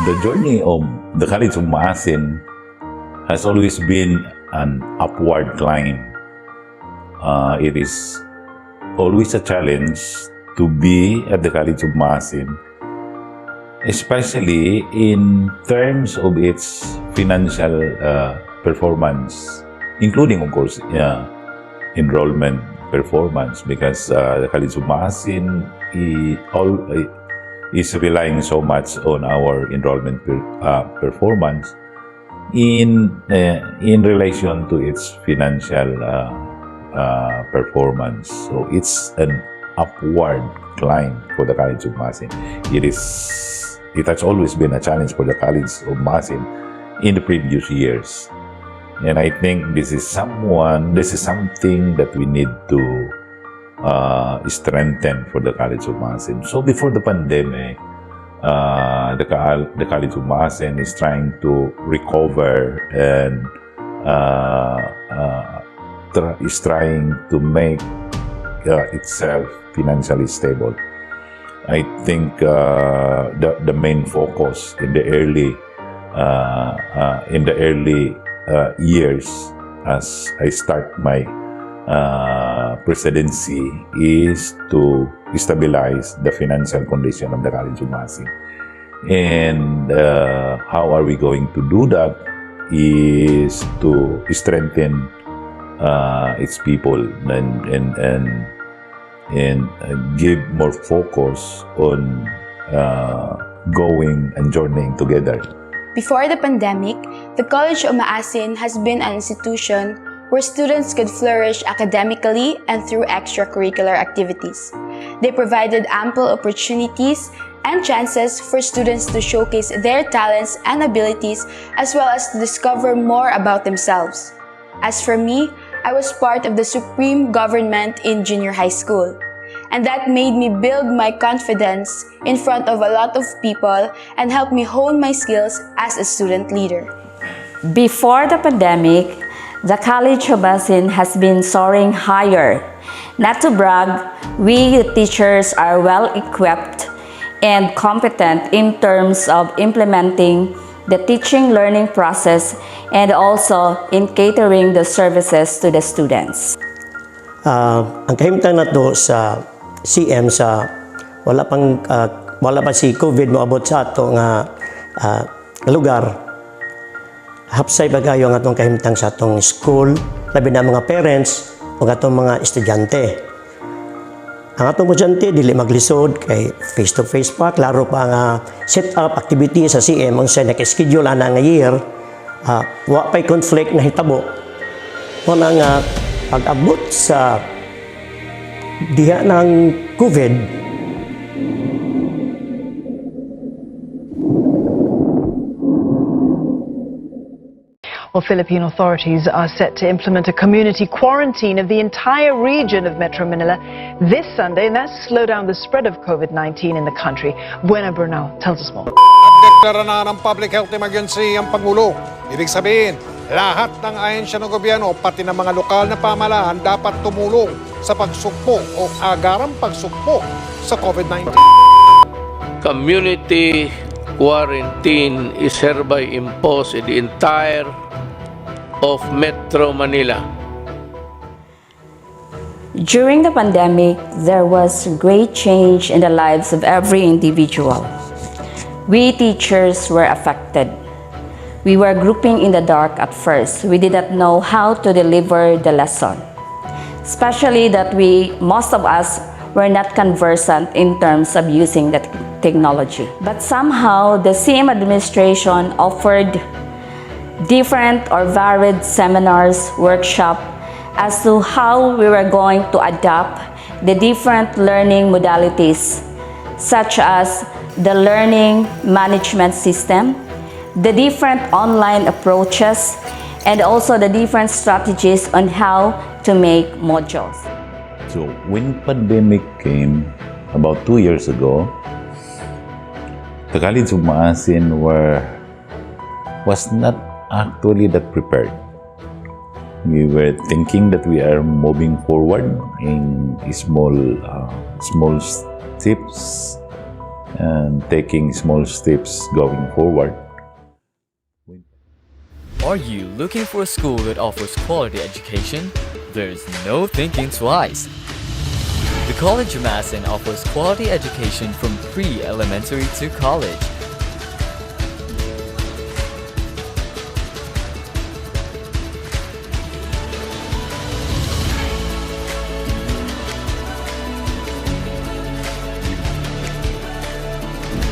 The journey of the College of Maasin has always been an upward climb. It is always a challenge to be at the College of Maasin, especially in terms of its financial performance, including, of course, enrollment performance, because the College of Maasin is relying so much on our enrollment performance in relation to its financial performance. So it's an upward climb for the College of Maasin. It has always been a challenge for the College of Maasin in the previous years, and I think this is something that we need to strengthen for the College of Maasin. So before the pandemic, the College of Maasin is trying to recover and is trying to make itself financially stable. I think the main focus in the early years, as I start my presidency, is to stabilize the financial condition of the College of Maasin. And how are we going to do that is to strengthen its people and give more focus on going and journeying together. Before the pandemic, the College of Maasin has been an institution where students could flourish academically and through extracurricular activities. They provided ample opportunities and chances for students to showcase their talents and abilities, as well as to discover more about themselves. As for me, I was part of the Supreme Government in junior high school, and that made me build my confidence in front of a lot of people and helped me hone my skills as a student leader. Before the pandemic, the College of Maasin has been soaring higher. Not to brag, we teachers are well equipped and competent in terms of implementing the teaching learning process, and also in catering the services to the students. Ang kahimtang na to sa CM sa wala pa si COVID moabot sa ato nga lugar. Hapsay bagayo ang atong kahimtang sa atong school, labi na mga parents ug atong mga estudyante. Ang atong estudyante dili maglisod kay face to face pa, klaro pa nga set up activity sa CM unsa naka-schedule ana nga year, wa pay conflict na hitabo. Muna nga pag-abot sa diha ng COVID, Well, Philippine authorities are set to implement a community quarantine of the entire region of Metro Manila this Sunday, and that's to slow down the spread of COVID-19 in the country. Buena Bernal tells us more. At deklara na ng public health emergency ang Pangulo. Ibig sabihin, lahat ng ahensya ng gobyerno, pati ng mga lokal na pamahalaan, dapat tumulong sa pagsugpo o agarang pagsugpo sa COVID-19. Community quarantine is hereby imposed in the entire of Metro Manila. During the pandemic, there was great change in the lives of every individual. We teachers were affected. We were grouping in the dark at first. We did not know how to deliver the lesson. Especially that most of us were not conversant in terms of using the technology. But somehow, the CM administration offered different or varied seminars, workshops as to how we were going to adapt the different learning modalities, such as the learning management system, the different online approaches, and also the different strategies on how to make modules. So when pandemic came about 2 years ago, the College of Maasin was not actually that prepared. We were thinking that we are moving forward in small steps and taking small steps going forward. Are you looking for a school that offers quality education? There's no thinking twice. The College of Maasin offers quality education from pre-elementary to college.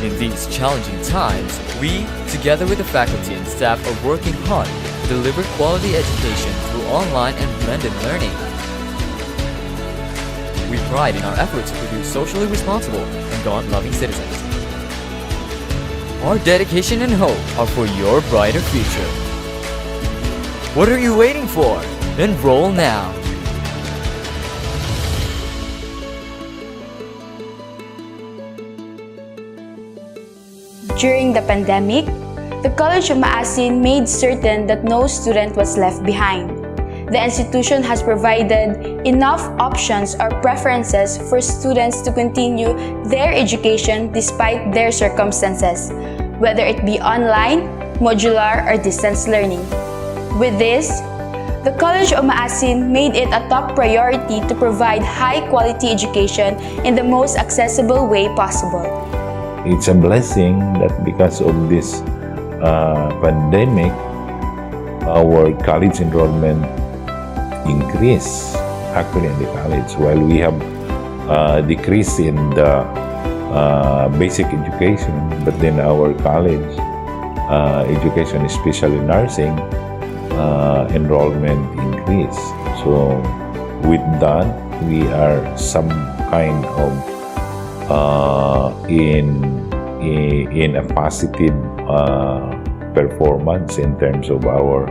In these challenging times, we, together with the faculty and staff, are working hard to deliver quality education through online and blended learning. We pride in our efforts to produce socially responsible and God-loving citizens. Our dedication and hope are for your brighter future. What are you waiting for? Enroll now! During the pandemic, the College of Maasin made certain that no student was left behind. The institution has provided enough options or preferences for students to continue their education despite their circumstances, whether it be online, modular, or distance learning. With this, the College of Maasin made it a top priority to provide high-quality education in the most accessible way possible. It's a blessing that because of this pandemic, our college enrollment increased actually in the college, while we have decrease in the basic education, but then our college education, especially nursing, enrollment increased. So with that, we are some kind of in a positive performance in terms of our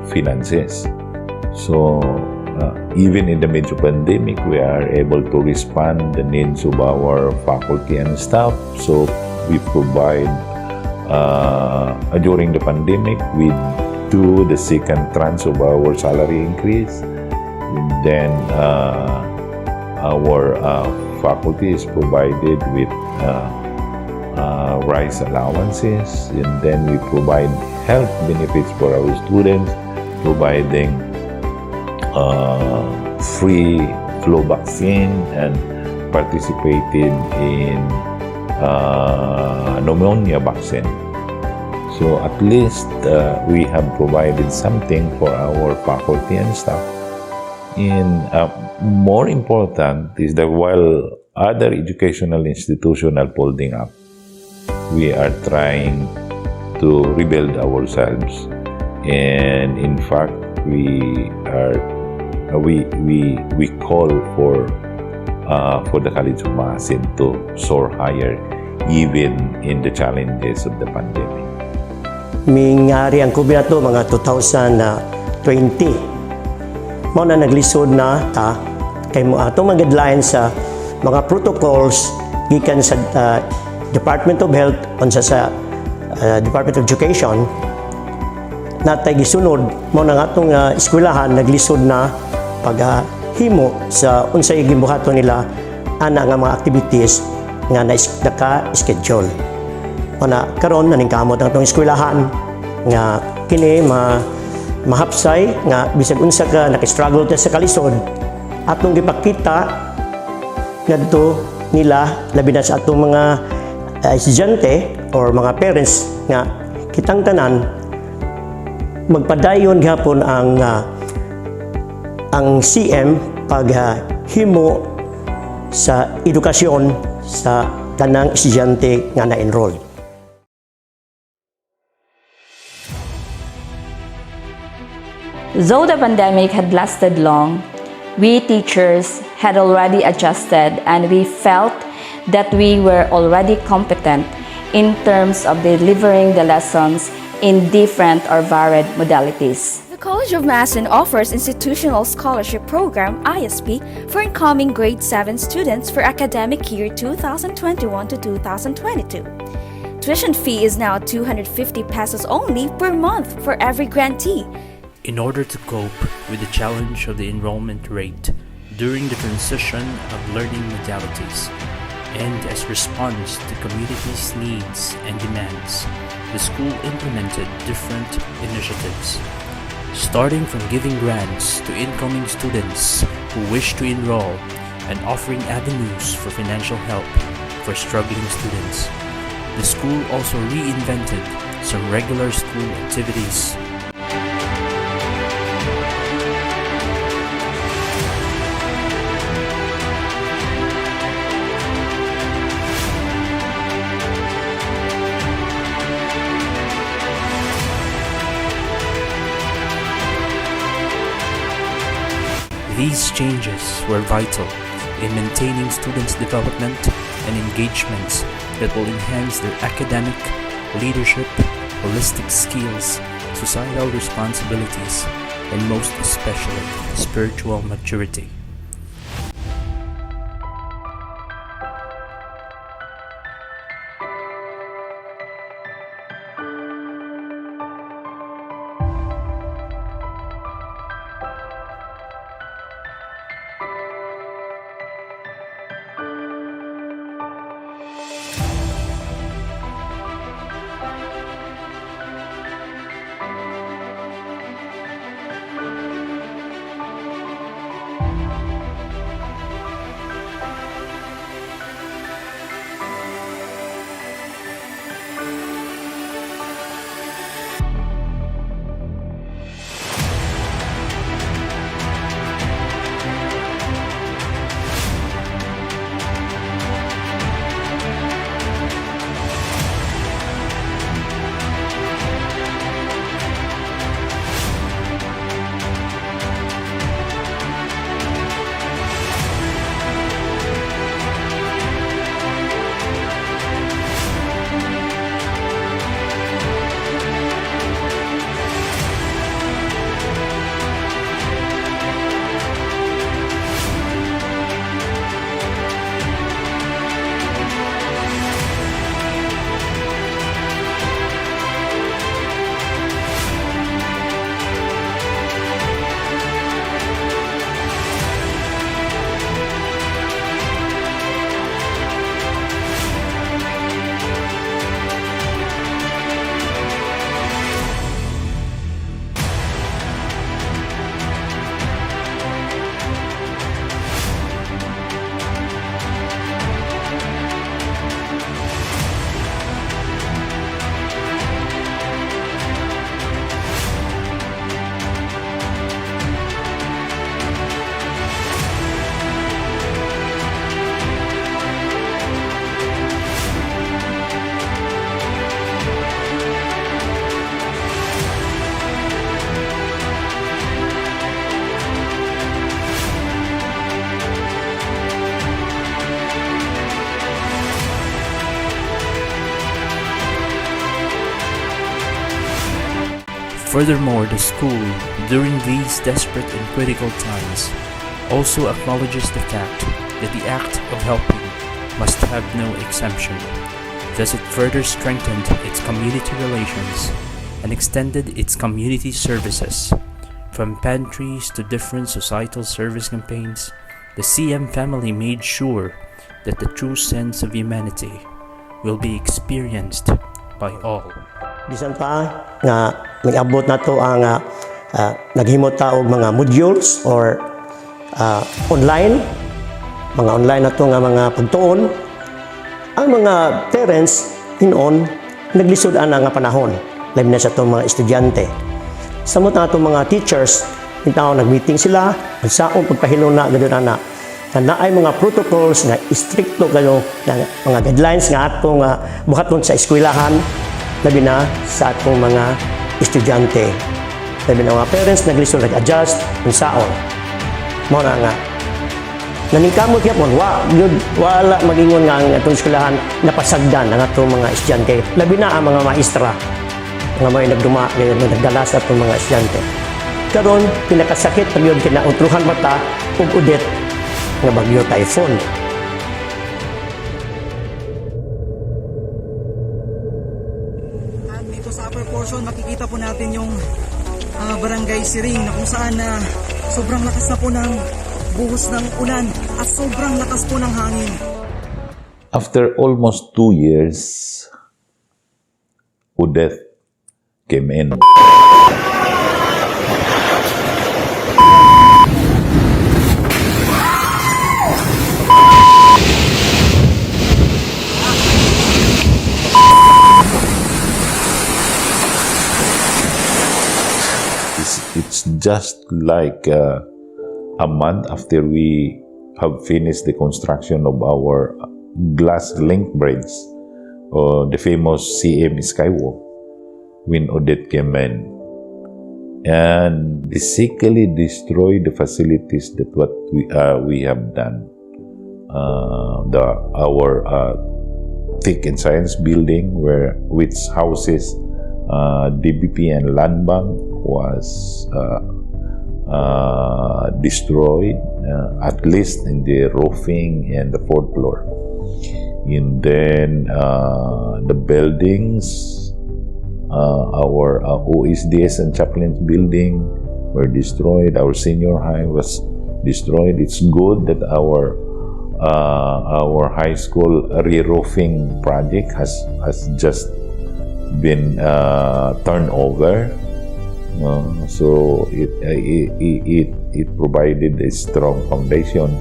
finances. So even in the midst of pandemic, we are able to respond the needs of our faculty and staff. So we provide during the pandemic, we do the second tranche of our salary increase. Then our faculty is provided with rice allowances, and then we provide health benefits for our students, providing free flu vaccine, and participated in pneumonia vaccine. So at least we have provided something for our faculty and staff. And more important is that while other educational institutions are folding up, we are trying to rebuild ourselves. And in fact, we call for the College of Maasin to soar higher even in the challenges of the pandemic. Mingari ang COVID na to, mga 2020. Mao na naglisod na ta kay mo atong mga guidelines sa mga protocols gikan sa Department of Health unsa sa Department of Education natay gisunod mao na atong eskwelahan naglisod na paghimo sa unsay gimbuhaton nila ana nga mga activities nga naka-schedule. Ana karon naning kamot ang atong eskwelahan nga kini mahapsay nga bisag unsa ka naka-struggle ta sa kalisod atong gipakita ngadto nila labi na sa atong mga estudyante or mga parents nga kitang tanan magpadayon gihapon ang CM paghimo sa edukasyon sa tanang estudyante nga na-enroll. Though the pandemic had lasted long, we teachers had already adjusted and we felt that we were already competent in terms of delivering the lessons in different or varied modalities. The College of Maasin offers Institutional Scholarship Program (ISP) for incoming grade 7 students for academic year 2021 to 2022. Tuition fee is now 250 pesos only per month for every grantee. In order to cope with the challenge of the enrollment rate during the transition of learning modalities, and as response to community's needs and demands, the school implemented different initiatives, starting from giving grants to incoming students who wish to enroll and offering avenues for financial help for struggling students. The school also reinvented some regular school activities. These changes were vital in maintaining students' development and engagements that will enhance their academic, leadership, holistic skills, societal responsibilities, and most especially spiritual maturity. Furthermore, the school, during these desperate and critical times, also acknowledges the fact that the act of helping must have no exemption. Thus, it further strengthened its community relations and extended its community services. From pantries to different societal service campaigns, the CM family made sure that the true sense of humanity will be experienced by all. Bisan pa nga nag-abot na to ang naghimo ta og mga modules or online na to nga mga pagtuon. Ang mga parents hinon naglisod ana nga panahon labi na sa itong mga estudyante. Samot na itong mga teachers bitaw nag-meeting sila saong pagpahilo na gadon ana na naay mga protocols na istrikto kayo na mga guidelines nga atong buhaton sa eskwelahan labi na sa atong mga estudyante. Labi na mga parents naglisod nag-adjust kung saon. Mao na nga naningkamot yapon wala magingon nga ang atong eskwelahan napasagdan ang atong mga estudyante. Labi na ang mga maestra nga may nagduma nagdala sa atong mga estudyante. Karon pinakasakit pagyud kinautruhan mata ug Odette nga bagyo Typhoon. At dito sa upper portion makikita po natin yung barangay Siring na kung saan sobrang lakas na po ng buhos ng ulan at sobrang lakas po ng hangin. After almost 2 years, Odette came in. It's just like a month after we have finished the construction of our glass link bridge, or the famous CM Skywalk, when Odette came in and basically destroyed the facilities that what we have done. Our Tech and Science building, which houses DBP and Land Bank, was destroyed, at least in the roofing and the 4th floor. And then the buildings, our OSDS and chaplains building were destroyed. Our senior high was destroyed. It's good that our high school re-roofing project has just been turned over. So it provided a strong foundation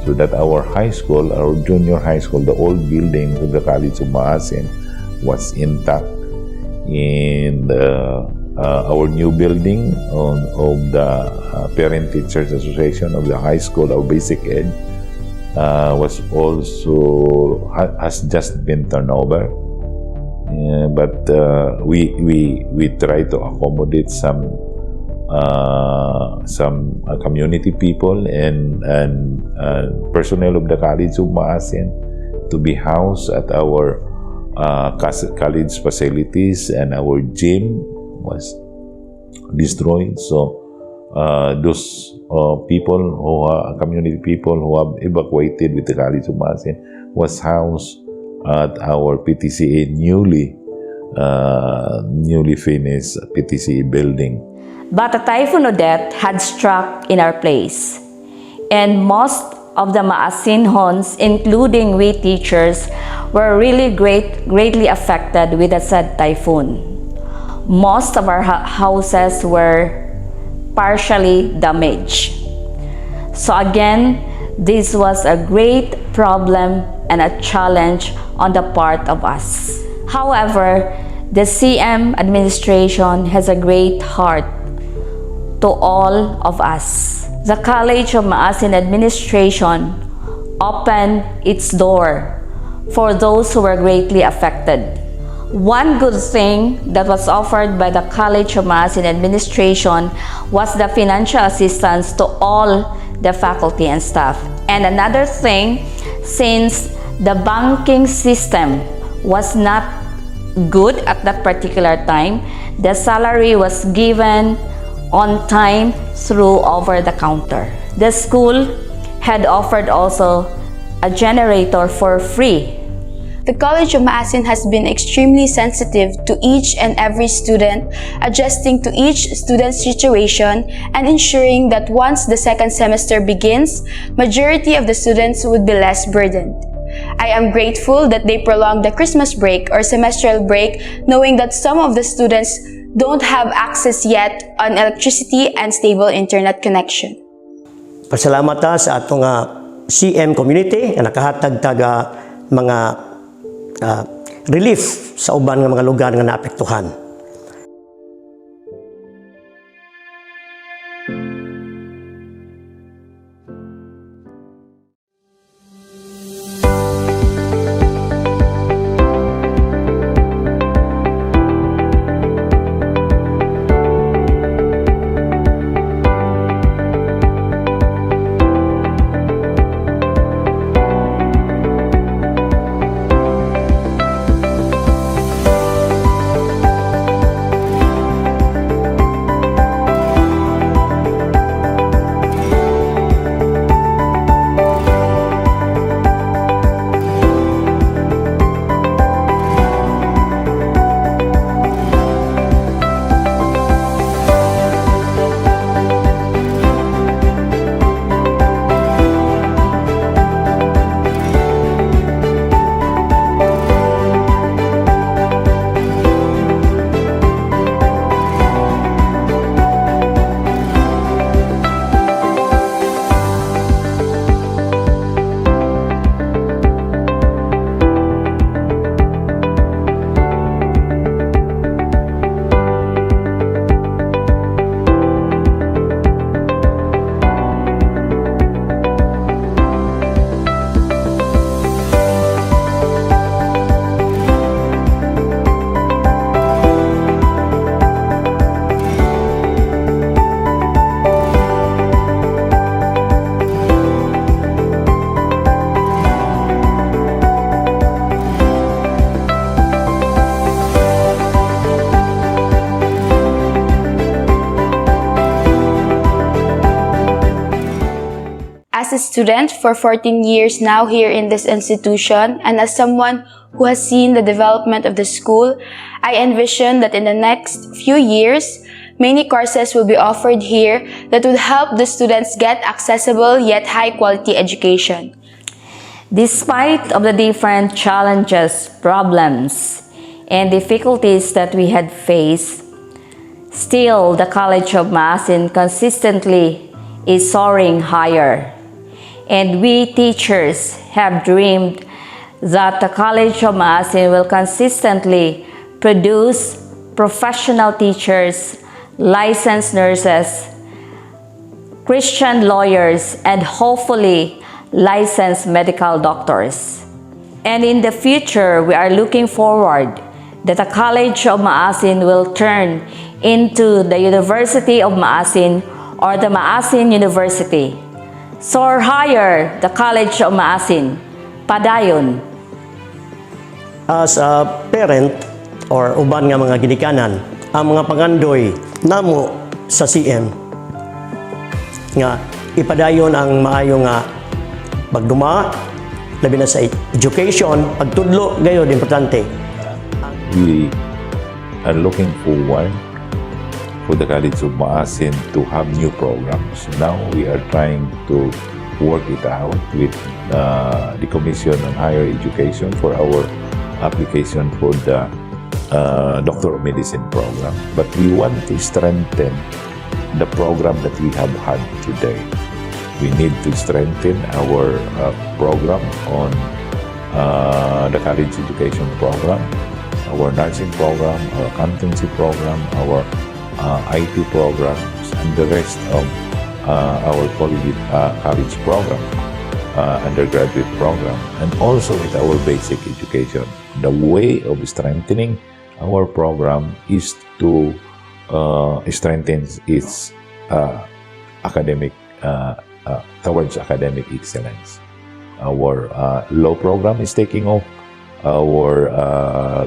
so that our high school, our junior high school, the old building of the College of Maasin was intact. And our new building of the Parent Teachers Association of the high school, our basic ed, was also has just been turned over. But we try to accommodate some community people and personnel of the College of Maasin to be housed at our college facilities, and our gym was destroyed. So those people community people who have evacuated with the College of Maasin was housed at our PTCA newly finished PTCA building. But a typhoon Odette had struck in our place, and most of the Maasin homes, including we teachers, were really greatly affected with the said typhoon. Most of our houses were partially damaged. So again, this was a great problem and a challenge on the part of us. However, the CM administration has a great heart to all of us. The College of Maasin administration opened its door for those who were greatly affected. One good thing that was offered by the College of Maasin administration was the financial assistance to all the faculty and staff. And another thing, since the banking system was not good at that particular time, The salary was given on time through over-the-counter. The school had offered also a generator for free. The College of Maasin has been extremely sensitive to each and every student, adjusting to each student's situation and ensuring that once the second semester begins, majority of the students would be less burdened. I am grateful that they prolonged the Christmas break or semestral break, knowing that some of the students don't have access yet on electricity and stable internet connection. Pasalamat ta sa atong CM community nga nakahatag taga mga relief sa uban nga mga lugar nga naapektuhan. As a student for 14 years now here in this institution, and as someone who has seen the development of the school, I envision that in the next few years, many courses will be offered here that would help the students get accessible yet high-quality education. Despite of the different challenges, problems, and difficulties that we had faced, still the College of Maasin consistently is soaring higher. And we teachers have dreamed that the College of Maasin will consistently produce professional teachers, licensed nurses, Christian lawyers, and hopefully licensed medical doctors. And in the future, we are looking forward that the College of Maasin will turn into the University of Maasin or the Maasin University. Soar higher, the College of Maasin. PADAYON. As a parent or uban nga mga ginikanan, ang mga pangandoy namo sa CM nga ipadayon ang maayo nga pagduma, labi na sa education, pagtudlo gayud importante. We are looking forward for the College of Maasin to have new programs. Now we are trying to work it out with the Commission on Higher Education for our application for the Doctor of Medicine program. But we want to strengthen the program that we have had today. We need to strengthen our program on the college education program, our nursing program, our accountancy program, our IT programs, and the rest of our college program, undergraduate program, and also with our basic education. The way of strengthening our program is to strengthen its academic towards academic excellence. Our law program is taking off. Our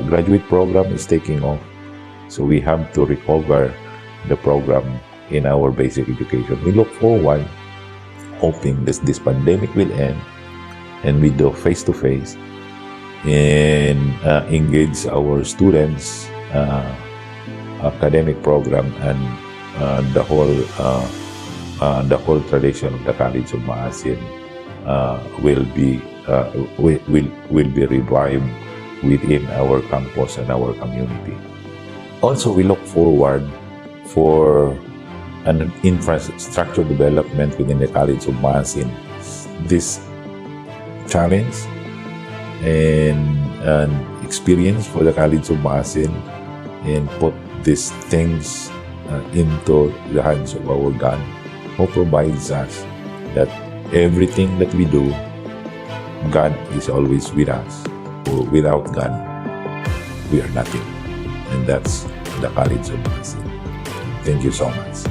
graduate program is taking off. So we have to recover the program in our basic education. We look forward, hoping that this pandemic will end and we do face-to-face and engage our students, academic program, and the whole tradition of the College of Maasin will be revived within our campus and our community. Also, we look forward for an infrastructure development within the College of Maasin. This challenge and an experience for the College of Maasin, and put these things into the hands of our God, who provides us that everything that we do, God is always with us. For without God, we are nothing. And that's the College of Maasin. Thank you so much.